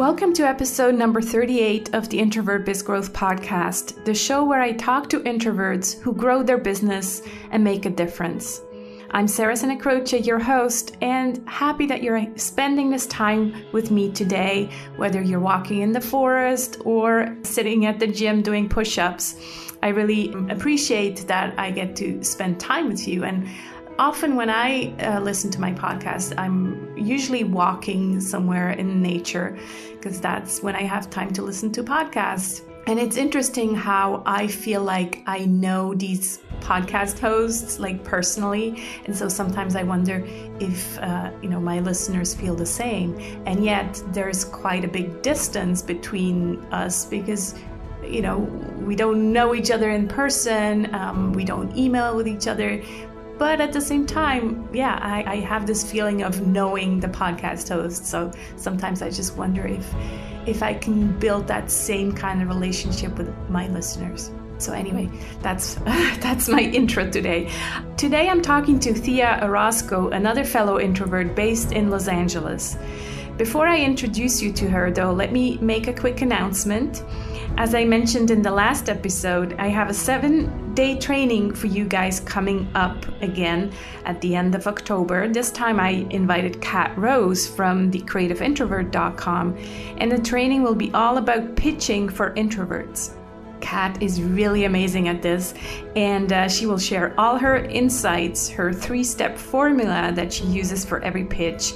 Welcome to episode number 38 of the Introvert Biz Growth Podcast, the show where I talk to introverts who grow their business and make a difference. I'm Sarah Senecroce, your host, and happy that you're spending this time with me today, whether you're walking in the forest or sitting at the gym doing push-ups. I really appreciate that I get to spend time with you. And often when I listen to my podcast, I'm usually walking somewhere in nature because that's when I have time to listen to podcasts. And it's interesting how I feel like I know these podcast hosts like personally. And so sometimes I wonder if, my listeners feel the same. And yet there's quite a big distance between us because we don't know each other in person. We don't email with each other. But at the same time, I have this feeling of knowing the podcast host. So sometimes I just wonder if I can build that same kind of relationship with my listeners. So anyway, that's my intro today. Today I'm talking to Thea Orozco, another fellow introvert based in Los Angeles. Before I introduce you to her, though, let me make a quick announcement. As I mentioned in the last episode, I have a 7-day training for you guys coming up again at the end of October. This time I invited Kat Rose from thecreativeintrovert.com, and the training will be all about pitching for introverts. Kat is really amazing at this, and she will share all her insights, her 3-step formula that she uses for every pitch,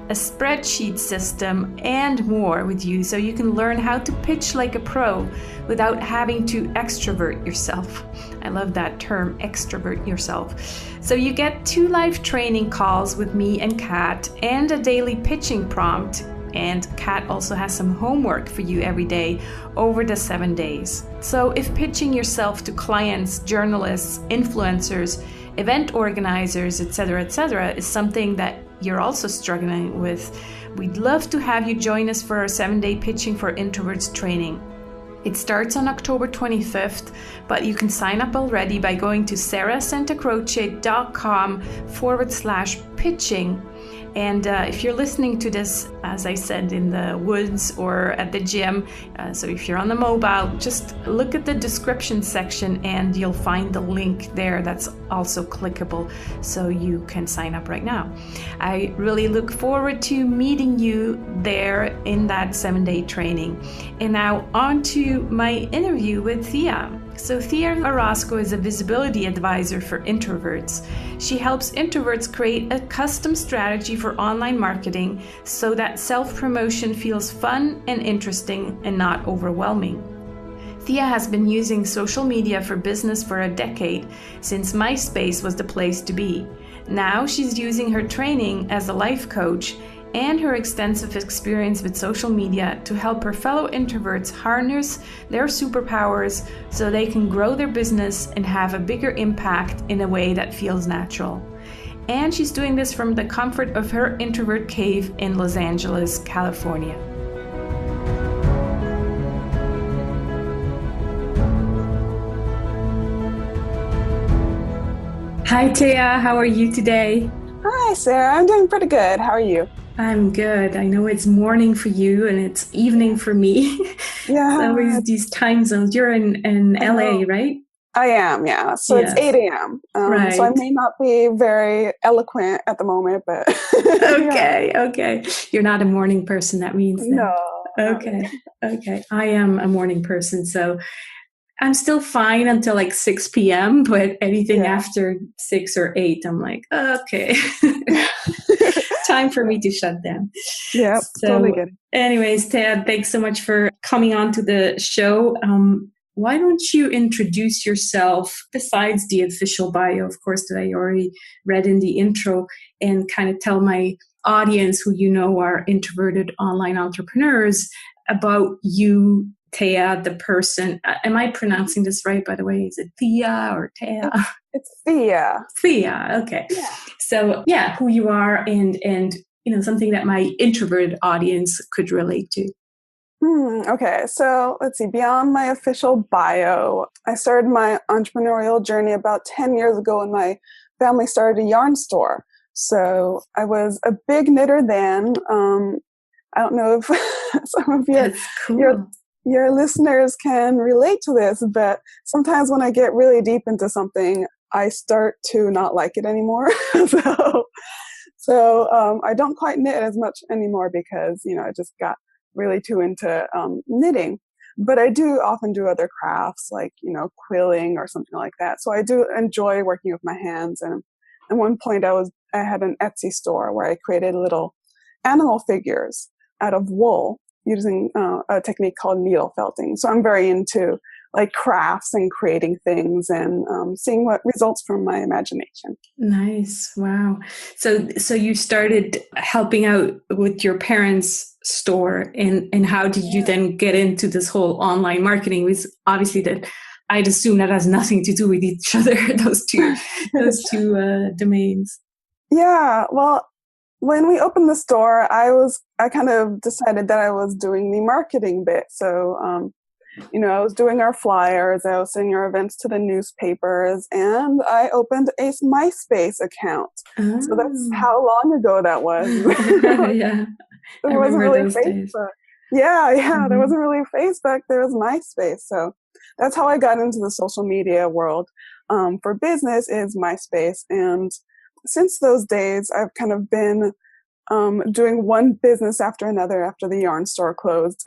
a spreadsheet system, and more with you so you can learn how to pitch like a pro without having to extrovert yourself. I love that term, extrovert yourself. So you get 2 live training calls with me and Kat and a daily pitching prompt. And Kat also has some homework for you every day over the 7 days. So if pitching yourself to clients, journalists, influencers, event organizers, etc., is something that you're also struggling with, we'd love to have you join us for our 7-day Pitching for Introverts training. It starts on October 25th, but you can sign up already by going to sarahsantacroce.com/pitching. And if you're listening to this, as I said, in the woods or at the gym, so if you're on the mobile, just look at the description section and you'll find the link there that's also clickable so you can sign up right now. I really look forward to meeting you there in that 7-day training. And now on to my interview with Thea. So Thea Orozco is a visibility advisor for introverts. She helps introverts create a custom strategy for online marketing so that self-promotion feels fun and interesting and not overwhelming. Thea has been using social media for business for a decade, since MySpace was the place to be. Now she's using her training as a life coach and her extensive experience with social media to help her fellow introverts harness their superpowers so they can grow their business and have a bigger impact in a way that feels natural. And she's doing this from the comfort of her introvert cave in Los Angeles, California. Hi, Thea. How are you today? Hi, Sarah. I'm doing pretty good. How are you? I'm good. I know it's morning for you and it's evening for me. Yeah. So always these time zones. You're in LA, right? I am, yeah. So Yes. It's 8 a.m. Right. So I may not be very eloquent at the moment, but... Okay. You're not a morning person, that means then. No. Okay. I am a morning person, so I'm still fine until like 6 p.m., but anything after 6 or 8, I'm like, okay. Time for me to shut down. Yeah, so, totally good. Anyways, Thea, thanks so much for coming on to the show. Why don't you introduce yourself besides the official bio, of course, that I already read in the intro, and kind of tell my audience who you know are introverted online entrepreneurs about you, Thea, the person. Am I pronouncing this right, by the way? Is it Thea or Thea? It's Thea. Thea, okay. Yeah. So, who you are and something that my introverted audience could relate to. Okay, so let's see. Beyond my official bio, I started my entrepreneurial journey about 10 years ago when my family started a yarn store. So I was a big knitter then. I don't know if some of That's your cool. your listeners can relate to this, but sometimes when I get really deep into something, I start to not like it anymore. So I don't quite knit as much anymore because, I just got really too into knitting. But I do often do other crafts like, quilling or something like that. So I do enjoy working with my hands. And at one point I had an Etsy store where I created little animal figures out of wool using a technique called needle felting. So I'm very into like crafts and creating things and seeing what results from my imagination. Nice. Wow. So you started helping out with your parents' store, and how did you then get into this whole online marketing? With obviously that I'd assume that has nothing to do with each other, those two domains. Yeah, well, when we opened the store, I kind of decided that I was doing the marketing bit. So, I was doing our flyers, I was sending our events to the newspapers, and I opened a MySpace account. So that's Oh. how long ago that was. Yeah, I There wasn't remember really those days. Facebook. Yeah, there Hmm. wasn't really Facebook. There was MySpace. So that's how I got into the social media world. For business is MySpace. And since those days, I've kind of been doing one business after another after the yarn store closed.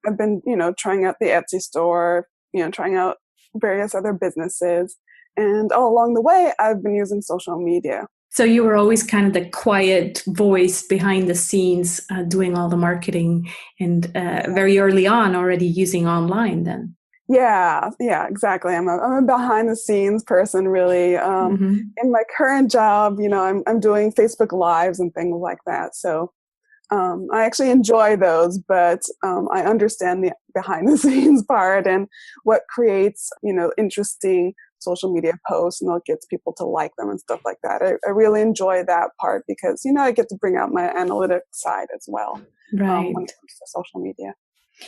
I've been, trying out the Etsy store, trying out various other businesses. And all along the way, I've been using social media. So you were always kind of the quiet voice behind the scenes, doing all the marketing, and very early on already using online then. Yeah, exactly. I'm a behind the scenes person, really. Hmm. In my current job, I'm doing Facebook Lives and things like that. So I actually enjoy those, but I understand the behind the scenes part and what creates, interesting social media posts and what gets people to like them and stuff like that. I really enjoy that part because, I get to bring out my analytic side as well when it Right. comes to social media.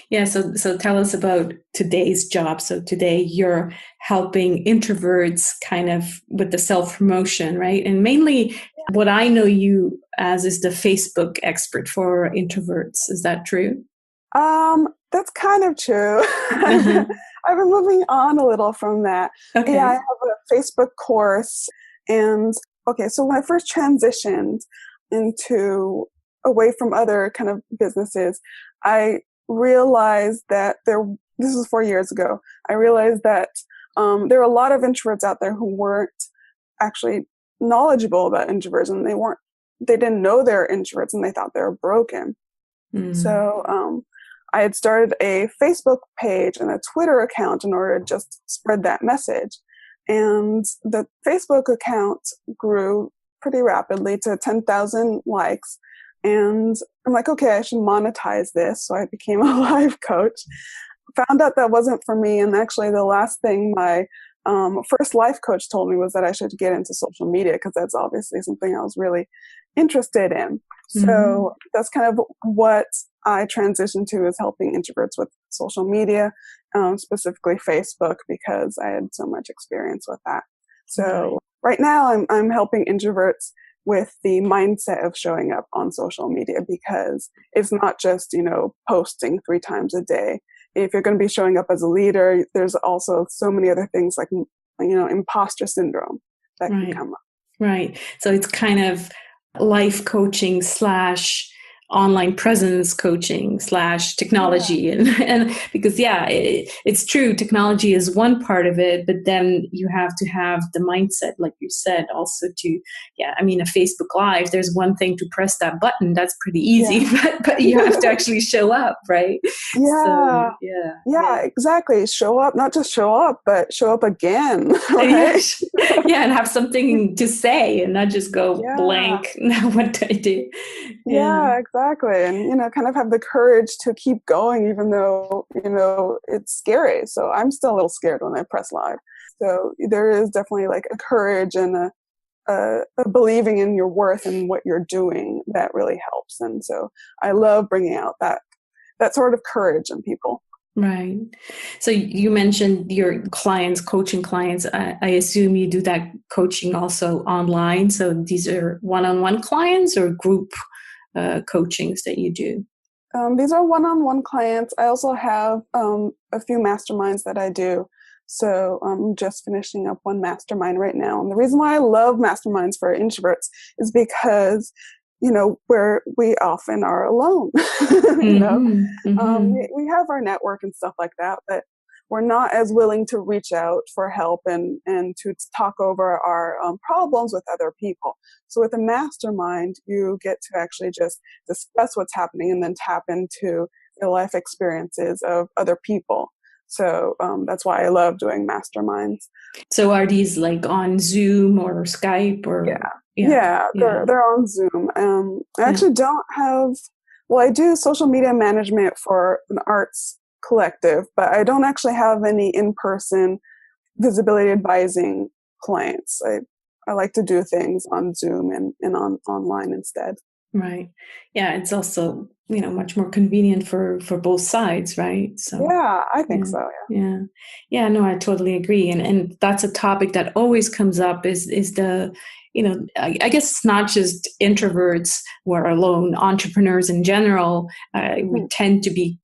Yeah. So tell us about today's job. So today you're helping introverts kind of with the self promotion, right? And mainly what I know you as is the Facebook expert for introverts. Is that true? That's kind of true. Uh-huh. I've been moving on a little from that. Yeah, I Okay. have a Facebook course. And okay, so when I first transitioned into away from other kind of businesses, I realized that this was 4 years ago, I realized that there are a lot of introverts out there who weren't actually knowledgeable about introversion. They didn't know they were introverts and they thought they were broken. Mm. So I had started a Facebook page and a Twitter account in order to just spread that message. And the Facebook account grew pretty rapidly to 10,000 likes. And I'm like, okay, I should monetize this. So I became a life coach. Found out that wasn't for me. And actually, the last thing my first life coach told me was that I should get into social media because that's obviously something I was really interested in. Mm-hmm. So that's kind of what I transitioned to, is helping introverts with social media, specifically Facebook, because I had so much experience with that. So right now I'm helping introverts with the mindset of showing up on social media, because it's not just, posting 3 times a day. If you're going to be showing up as a leader, there's also so many other things like, imposter syndrome that can Right. come up. Right. So it's kind of life coaching slash online presence coaching slash Yeah. technology. And because, yeah, it's true. Technology is one part of it, but then you have to have the mindset, like you said, also to, yeah, I mean, a Facebook Live, there's one thing to press that button. That's pretty easy, Yeah. but you have to actually show up, right? So, Yeah. yeah, Yeah, yeah. exactly. Show up, not just show up, but show up again, Yeah, right? yeah, and have something to say and not just go Yeah. blank. Now, what do I do? Yeah, Yeah, exactly. And, kind of have the courage to keep going, even though, it's scary. So I'm still a little scared when I press live. So there is definitely like a courage and a believing in your worth and what you're doing that really helps. And so I love bringing out that sort of courage in people. right. So you mentioned your clients, coaching clients. I assume you do that coaching also online. So these are one-on-one clients or group coachings that you do? These are one-on-one clients. I also have a few masterminds that I do. So I'm just finishing up one mastermind right now. And the reason why I love masterminds for introverts is because, where we often are alone. We have our network and stuff like that, but we're not as willing to reach out for help and to talk over our problems with other people. So with a mastermind, you get to actually just discuss what's happening and then tap into the life experiences of other people. So that's why I love doing masterminds. So are these like on Zoom or Skype or? Yeah, they're on Zoom. I actually don't have, I do social media management for an arts collective, but I don't actually have any in-person visibility advising clients. I like to do things on Zoom and online instead. Right. Yeah, it's also, much more convenient for both sides, right? So yeah, I think so. Yeah, no, I totally agree. And that's a topic that always comes up is the, I guess it's not just introverts who are alone, entrepreneurs in general, we tend to be,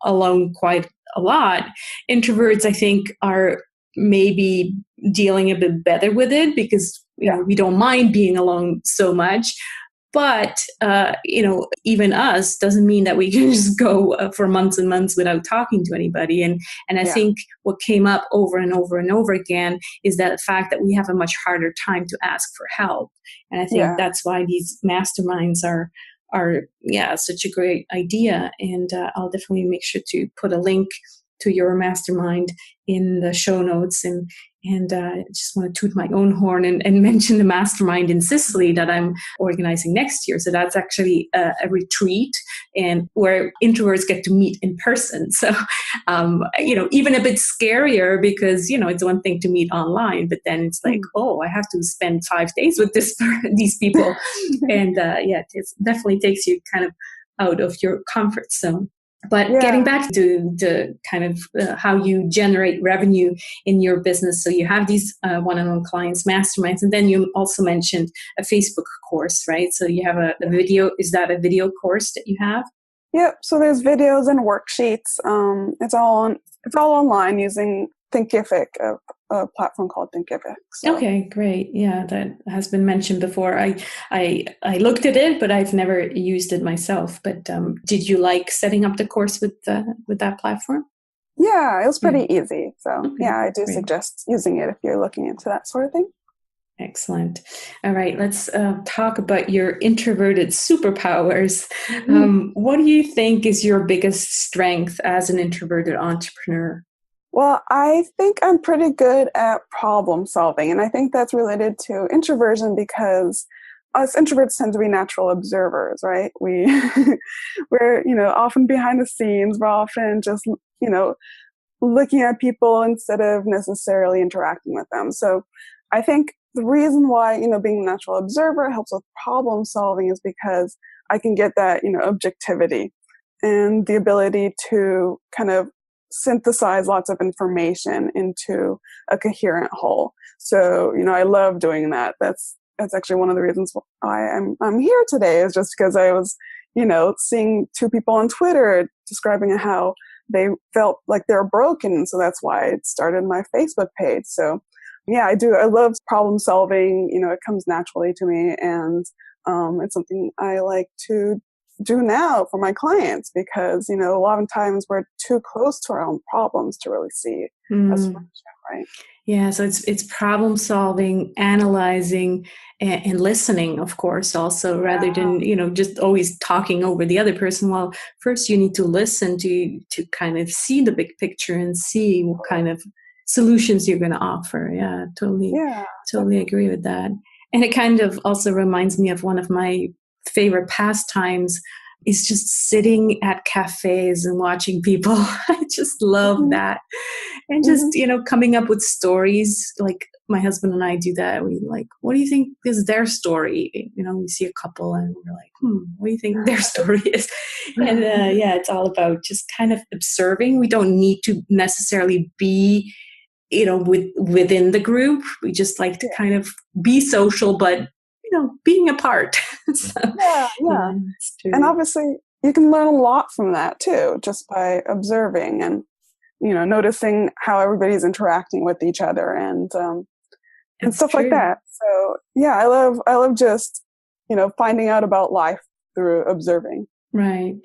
alone quite a lot. Introverts, I think, are maybe dealing a bit better with it because, we don't mind being alone so much. But, even us doesn't mean that we can just go for months and months without talking to anybody. And I think what came up over and over and over again is that the fact that we have a much harder time to ask for help. And I think that's why these masterminds are such a great idea. And I'll definitely make sure to put a link to your mastermind in the show notes. And I just want to toot my own horn and mention the mastermind in Sicily that I'm organizing next year. So that's actually a retreat and where introverts get to meet in person. So, even a bit scarier because, it's one thing to meet online, but then it's like, I have to spend 5 days with these people. And it definitely takes you kind of out of your comfort zone. But getting back to the kind of how you generate revenue in your business. So you have these one-on-one clients, masterminds, and then you also mentioned a Facebook course, right? So you have a video. Is that a video course that you have? Yep. So there's videos and worksheets. It's all online using Thinkific, a platform called Thinkific. So. Okay, great. Yeah, that has been mentioned before. I looked at it, but I've never used it myself. But did you like setting up the course with that platform? Yeah, it was pretty easy. So I do suggest using it if you're looking into that sort of thing. Excellent. All right, let's talk about your introverted superpowers. What do you think is your biggest strength as an introverted entrepreneur? Well, I think I'm pretty good at problem solving, and I think that's related to introversion because us introverts tend to be natural observers, right? We're, often behind the scenes. We're often just, looking at people instead of necessarily interacting with them. So I think the reason why, being a natural observer helps with problem solving is because I can get that, objectivity and the ability to kind of synthesize lots of information into a coherent whole. So, I love doing that. That's actually one of the reasons why I'm here today is just because I was, seeing 2 people on Twitter describing how they felt like they're broken. So that's why I started my Facebook page. So yeah, I do. I love problem solving. It comes naturally to me, and it's something I like to do now for my clients because, a lot of times we're too close to our own problems to really see a solution, right? Yeah, so it's problem solving, analyzing, and listening, of course, also rather than, just always talking over the other person. Well, first you need to listen to kind of see the big picture and see what kind of solutions you're going to offer. Yeah, totally agree with that. And it kind of also reminds me of one of my favorite pastimes is just sitting at cafes and watching people. I just love that. And just, coming up with stories. Like my husband and I do that. We like, what do you think is their story? We see a couple and we're like, what do you think their story is? And it's all about just kind of observing. We don't need to necessarily be, within the group. We just like to kind of be social, but being apart. So, yeah. And obviously, you can learn a lot from that too, just by observing and, noticing how everybody's interacting with each other and stuff true. like that. So yeah, I love just, finding out about life through observing. Right.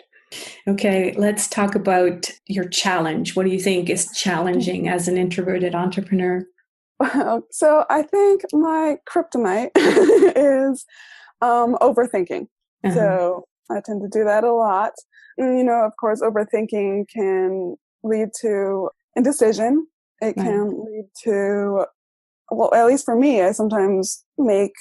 Okay, let's talk about your challenge. What do you think is challenging as an introverted entrepreneur? So I think my kryptonite is overthinking. Uh-huh. So I tend to do that a lot. And, of course, overthinking can lead to indecision. It can lead to, well, at least for me, I sometimes make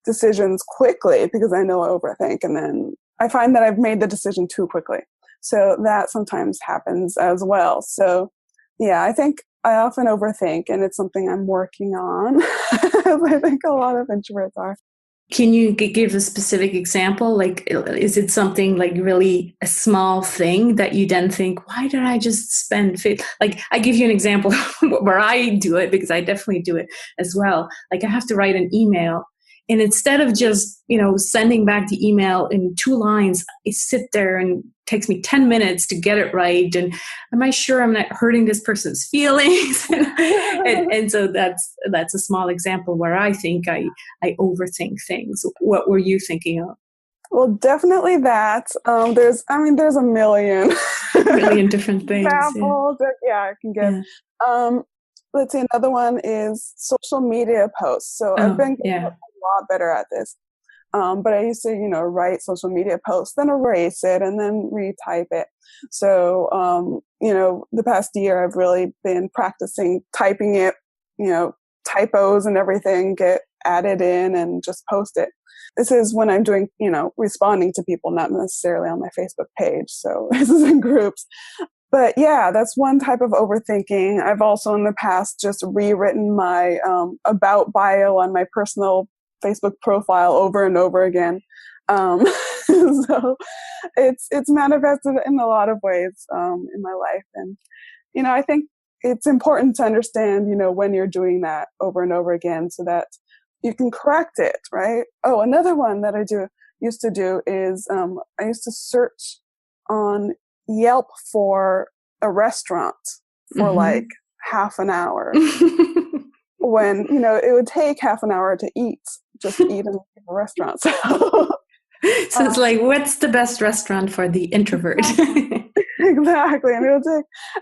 decisions quickly because I know I overthink, and then I find that I've made the decision too quickly. So that sometimes happens as well. So yeah, I think I often overthink, and it's something I'm working on, as I think a lot of introverts are. Can you give a specific example? Like, is it something like really a small thing that you then think, why did I just spend like, I give you an example where I do it, because I definitely do it as well. Like, I have to write an email, and instead of just, sending back the email in 2 lines, I sit there and it takes me 10 minutes to get it right. And am I sure I'm not hurting this person's feelings? and so that's a small example where I think I overthink things. What were you thinking of? Well, definitely that. There's a million, million different things. Examples that, I can give. Yeah. Let's see. Another one is social media posts. So I've been getting a lot better at this. But I used to, write social media posts, then erase it, and then retype it. So, the past year I've really been practicing typing it, typos and everything get added in and just post it. This is when I'm doing, responding to people, not necessarily on my Facebook page. So this is in groups. But yeah, that's one type of overthinking. I've also in the past just rewritten my about bio on my personal Facebook profile over and over again. So it's manifested in a lot of ways in my life. And, I think it's important to understand, when you're doing that over and over again so that you can correct it, right? Oh, another one that I used to do is I used to search on Yelp for a restaurant for like half an hour when, it would take half an hour to just eat in a restaurant. So it's like, what's the best restaurant for the introvert? Exactly. And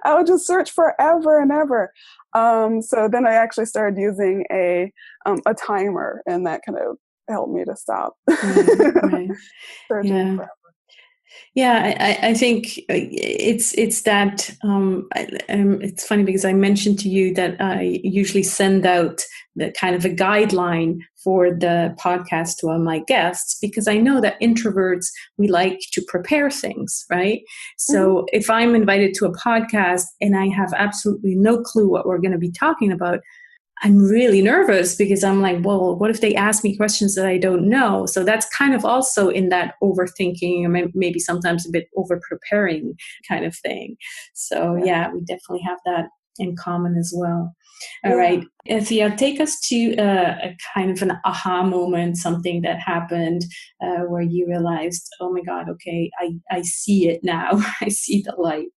I would just search forever and ever. So then I actually started using a timer, and that kind of helped me to stop. Right. Searching forever. Yeah, I think it's that. It's funny because I mentioned to you that I usually send out the kind of a guideline for the podcast to all my guests, because I know that introverts, we like to prepare things, right? So if I'm invited to a podcast and I have absolutely no clue what we're going to be talking about, I'm really nervous because I'm like, well, what if they ask me questions that I don't know? So that's kind of also in that overthinking, or maybe sometimes a bit over preparing kind of thing. So yeah, we definitely have that in common as well. All right, Thea, take us to a kind of an aha moment, something that happened where you realized, oh my God, okay, I see it now. I see the light.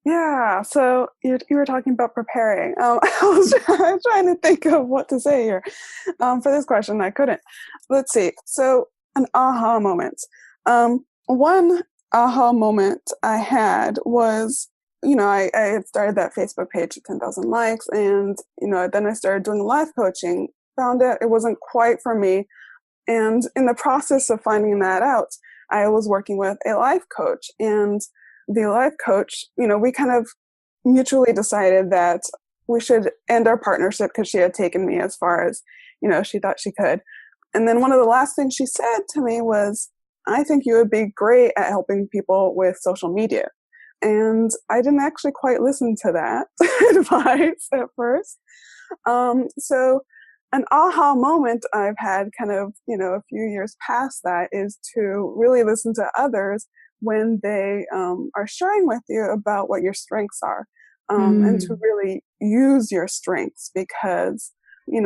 Yeah, so you were talking about preparing. I was trying to think of what to say here for this question. I couldn't. Let's see. So an aha moment. One aha moment I had was, I had started that Facebook page at 10,000 likes, and, then I started doing life coaching, found out it wasn't quite for me. And in the process of finding that out, I was working with a life coach, and the life coach, we kind of mutually decided that we should end our partnership because she had taken me as far as, she thought she could. And then one of the last things she said to me was, I think you would be great at helping people with social media. And I didn't actually quite listen to that advice at first. So an aha moment I've had kind of, a few years past that is to really listen to others when they are sharing with you about what your strengths are, and to really use your strengths, because,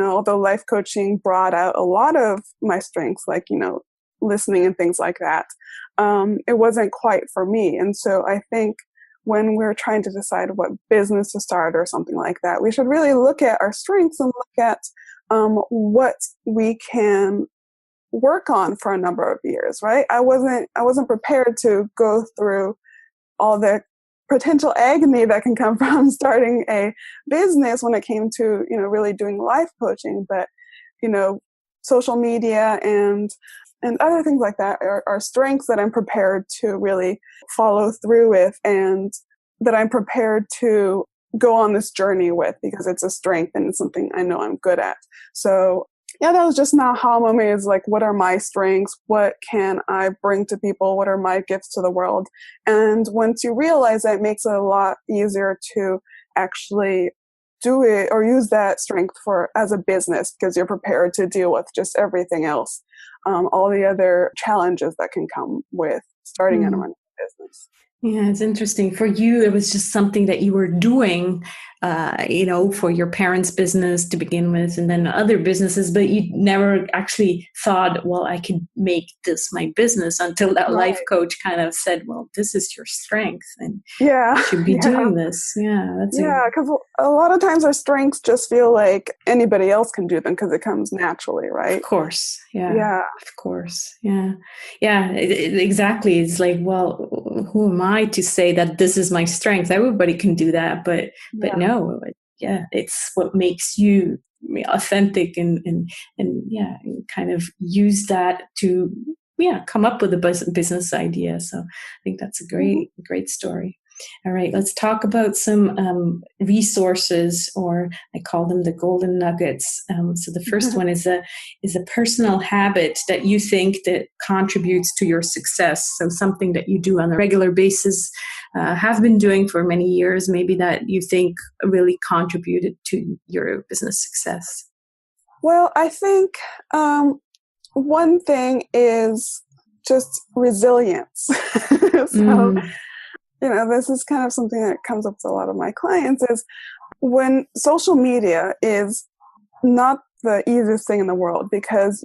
although life coaching brought out a lot of my strengths, like, listening and things like that. It wasn't quite for me. And so I think when we're trying to decide what business to start or something like that, we should really look at our strengths and look at what we can work on for a number of years, right? I wasn't prepared to go through all the potential agony that can come from starting a business when it came to, really doing life coaching. But, social media and other things like that are strengths that I'm prepared to really follow through with, and that I'm prepared to go on this journey with, because it's a strength and it's something I know I'm good at. So yeah, that was just an aha moment, is like, what are my strengths? What can I bring to people? What are my gifts to the world? And once you realize that, it makes it a lot easier to actually do it or use that strength as a business, because you're prepared to deal with just everything else, all the other challenges that can come with starting and running a business. Yeah, it's interesting. For you, it was just something that you were doing, for your parents' business to begin with, and then other businesses, but you never actually thought, well, I could make this my business, until that life coach kind of said, well, this is your strength and you should be doing this. Yeah, because a lot of times our strengths just feel like anybody else can do them because it comes naturally, right? Of course. Yeah. Of course. Yeah. Yeah, exactly. It's like, well, who am I to say that this is my strength? Everybody can do that, but no, it's what makes you authentic, and kind of use that to come up with a business idea. So I think that's a great story. All right, let's talk about some resources, or I call them the golden nuggets. So the first one is a personal habit that you think that contributes to your success. So something that you do on a regular basis, have been doing for many years, maybe that you think really contributed to your business success. Well, I think one thing is just resilience. This is kind of something that comes up with a lot of my clients, is when social media is not the easiest thing in the world, because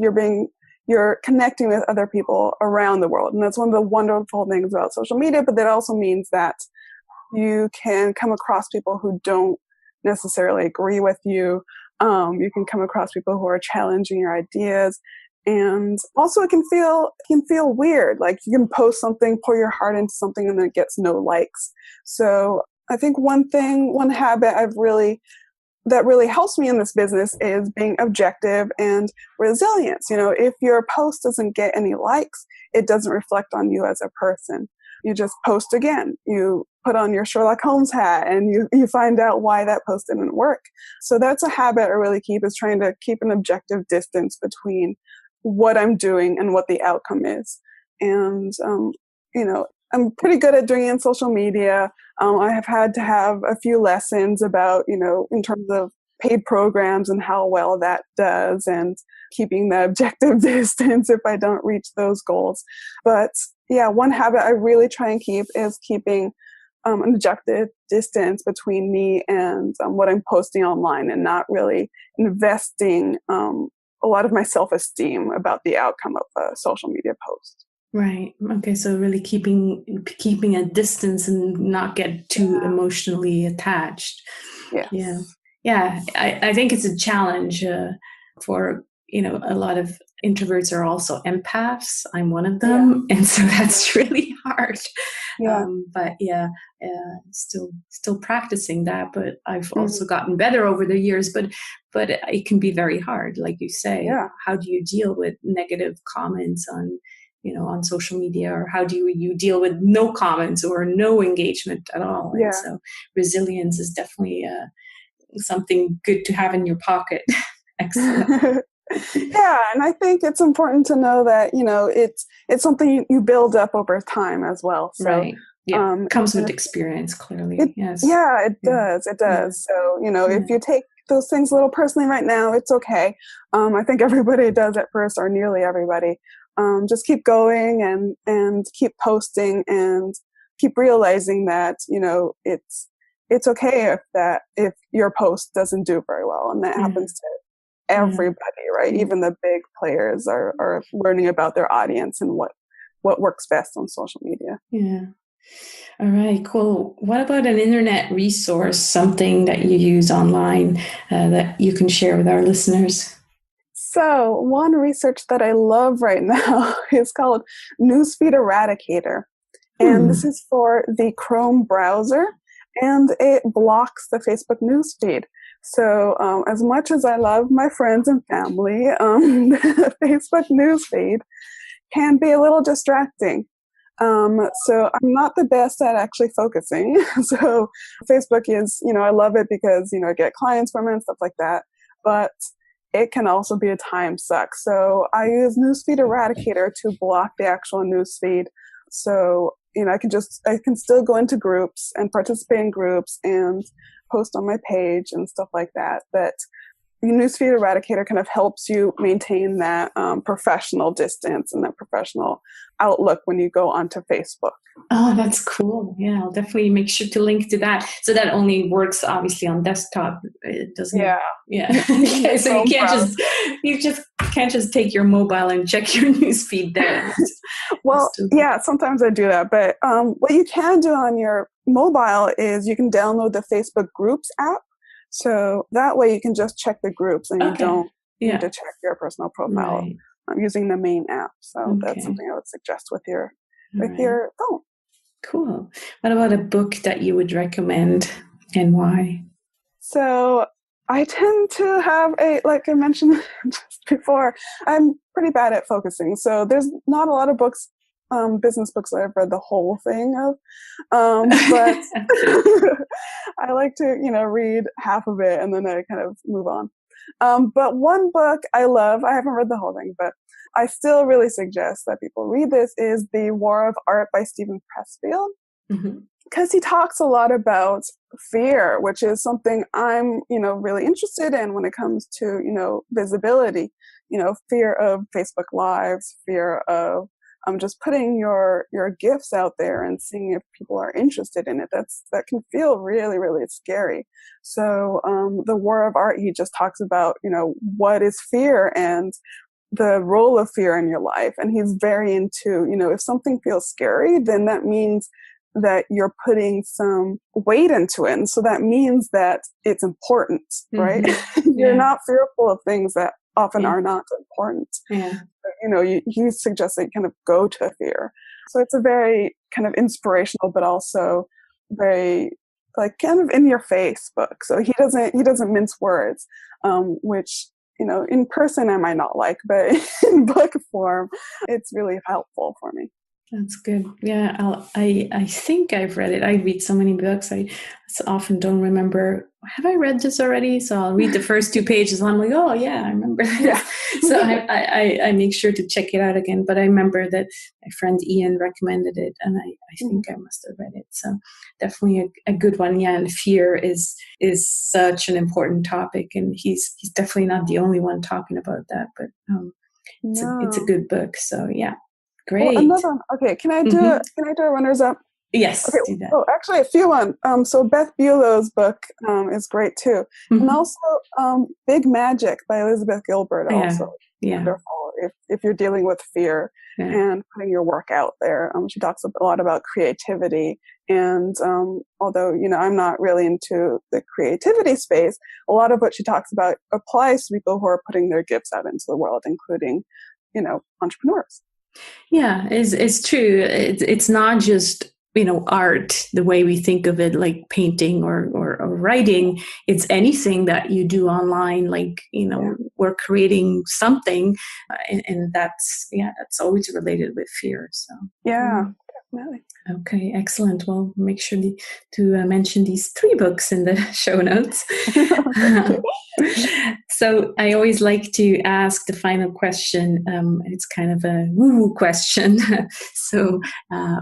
you're connecting with other people around the world. And that's one of the wonderful things about social media, but that also means that you can come across people who don't necessarily agree with you. You can come across people who are challenging your ideas. And also it can feel weird. Like, you can post something, pour your heart into something, and then it gets no likes. So I think one habit that really helps me in this business is being objective and resilience. If your post doesn't get any likes, it doesn't reflect on you as a person. You just post again. You put on your Sherlock Holmes hat and you find out why that post didn't work. So that's a habit I really keep, is trying to keep an objective distance between what I'm doing and what the outcome is. And, I'm pretty good at doing it in social media. I have had to have a few lessons about, in terms of paid programs and how well that does, and keeping the objective distance if I don't reach those goals. But yeah, one habit I really try and keep is keeping an objective distance between me and what I'm posting online, and not really investing a lot of my self-esteem about the outcome of a social media post. Right. Okay. So really keeping a distance and not get too emotionally attached. Yes. Yeah. Yeah. I think it's a challenge for, a lot of introverts are also empaths. I'm one of them. And so that's really hard. Yeah. Still practicing that, but I've also gotten better over the years, but it can be very hard. Like you say, how do you deal with negative comments on social media, or how do you deal with no comments or no engagement at all? And so resilience is definitely something good to have in your pocket. Excellent. Yeah, and I think it's important to know that it's something you build up over time as well. So, right. Yeah, comes with experience, clearly. Yes. Yeah, it does. It does. Yeah. So if you take those things a little personally right now, it's okay. I think everybody does at first, or nearly everybody. Just keep going and keep posting, and keep realizing that it's okay if your post doesn't do very well, and that happens to everybody, right? Even the big players are learning about their audience and what works best on social media. Yeah. All right, cool. What about an internet resource, something that you use online that you can share with our listeners? So one research that I love right now is called Newsfeed Eradicator. And this is for the Chrome browser, and it blocks the Facebook newsfeed. So as much as I love my friends and family, the Facebook newsfeed can be a little distracting. So I'm not the best at actually focusing. So Facebook is, I love it because, I get clients from it and stuff like that. But it can also be a time suck. So I use Newsfeed Eradicator to block the actual newsfeed. So, I can still go into groups and participate in groups and post on my page and stuff like that. But Newsfeed Eradicator kind of helps you maintain that professional distance and that professional outlook when you go onto Facebook. Oh, that's cool. Yeah, I'll definitely make sure to link to that. So that only works obviously on desktop. It doesn't. Yeah. Okay, so you just can't just take your mobile and check your newsfeed there. Well, yeah, sometimes I do that. But what you can do on your mobile is you can download the Facebook Groups app. So that way you can just check the groups and you don't need to check your personal profile using the main app. So that's something I would suggest with your phone. Cool. What about a book that you would recommend and why? So I tend to have like I mentioned just before, I'm pretty bad at focusing. So there's not a lot of books, business books that I've read the whole thing of. But I like to, read half of it and then I kind of move on. But one book I love, I haven't read the whole thing, but I still really suggest that people read this, is The War of Art by Steven Pressfield. Because he talks a lot about fear, which is something I'm, really interested in when it comes to, visibility, fear of Facebook Lives, fear of just putting your gifts out there and seeing if people are interested in it. That can feel really, really scary. So the War of Art, he just talks about, what is fear and the role of fear in your life. And he's very into, if something feels scary, then that means that you're putting some weight into it. And so that means that it's important, right? You're not fearful of things that often are not important. You suggest that you kind of go to fear. So it's a very kind of inspirational, but also very kind of in your face book. So he doesn't mince words, which, in person I might not like, but in book form, it's really helpful for me. That's good. Yeah, I think I've read it. I read so many books. I often don't remember. Have I read this already? So I'll read the first 2 pages and I'm like, oh yeah, I remember this. Yeah. So I make sure to check it out again. But I remember that my friend Ian recommended it and I think I must have read it. So definitely a good one. Yeah, and fear is such an important topic, and he's definitely not the only one talking about that. But it's a good book. So yeah. Great. Well, another one. Okay, can I do a runners up? Yes, okay. Do that. Oh, actually, a few one. So Beth Bulow's book is great too, and also Big Magic by Elizabeth Gilbert. Also wonderful if you're dealing with fear and putting your work out there. She talks a lot about creativity, and although I'm not really into the creativity space, a lot of what she talks about applies to people who are putting their gifts out into the world, including entrepreneurs. Yeah, it's true. It's not just art the way we think of it, like painting or writing. It's anything that you do online, like we're creating something, and that's always related with fear. So definitely. Okay, excellent. Well, make sure to mention these 3 books in the show notes. So I always like to ask the final question. It's kind of a woo-woo question. So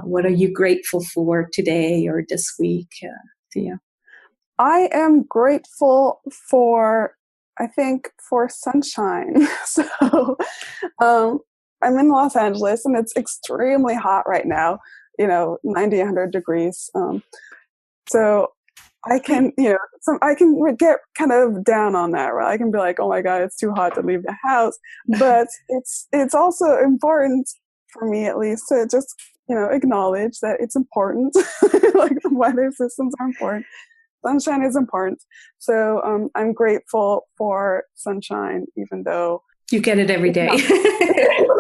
what are you grateful for today or this week, Thea? I am grateful for sunshine. So I'm in Los Angeles and it's extremely hot right now, 90, 100 degrees. So I can, I can get kind of down on that, right? I can be like, oh my God, it's too hot to leave the house. But it's also important for me, at least, to just, acknowledge that it's important. Like the weather systems are important. Sunshine is important. So I'm grateful for sunshine, even though you get it every day.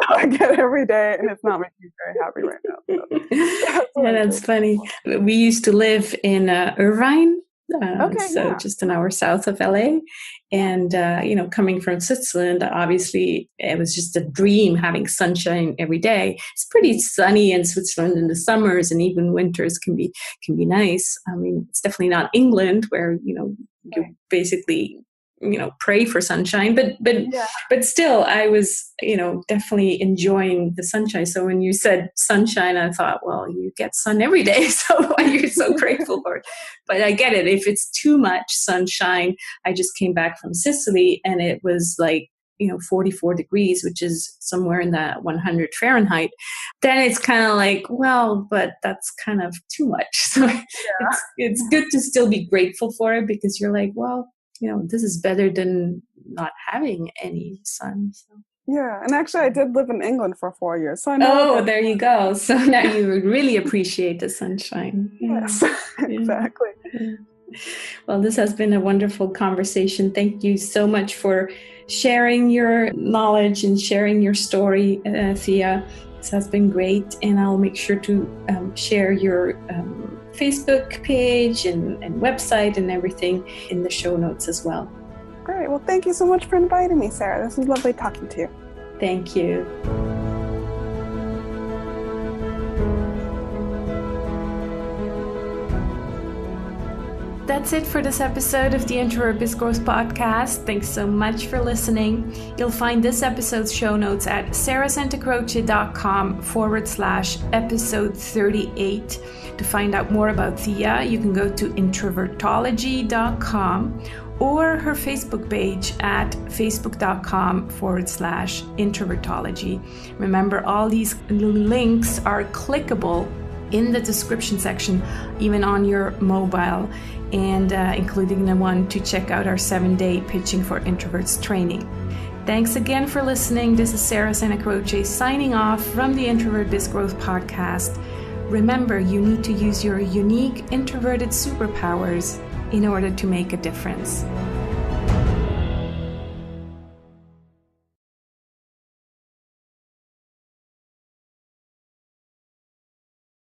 I get it every day, and it's not making me very happy right now. So that's funny. We used to live in Irvine, just an hour south of LA. And, coming from Switzerland, obviously it was just a dream having sunshine every day. It's pretty sunny in Switzerland in the summers, and even winters can be nice. I mean, it's definitely not England where, you basically pray for sunshine, but still I was, definitely enjoying the sunshine. So when you said sunshine, I thought, well, you get sun every day. So you're so grateful for it. But I get it. If it's too much sunshine, I just came back from Sicily and it was like, 44 degrees, which is somewhere in that 100 Fahrenheit. Then it's kind of like, well, but that's kind of too much. So it's good to still be grateful for it, because you're like, well, this is better than not having any sun. So. Yeah, and actually I did live in England for 4 years. So I know. Oh, there you go. So now you really appreciate the sunshine. Yes, exactly. Yeah. Well, this has been a wonderful conversation. Thank you so much for sharing your knowledge and sharing your story, Thea. This has been great. And I'll make sure to share your Facebook page and website and everything in the show notes as well. Great. Well, thank you so much for inviting me, Sarah. This was lovely talking to you. Thank you. That's it for this episode of the Introvert Biz Growth Podcast. Thanks so much for listening. You'll find this episode's show notes at sarahsantacroce.com/episode 38. To find out more about Thea, you can go to introvertology.com or her Facebook page at facebook.com/introvertology. Remember, all these links are clickable in the description section, even on your mobile, and including the one to check out our 7-day Pitching for Introverts training. Thanks again for listening. This is Sarah Santacroce signing off from the Introvert Biz Growth Podcast. Remember, you need to use your unique introverted superpowers in order to make a difference.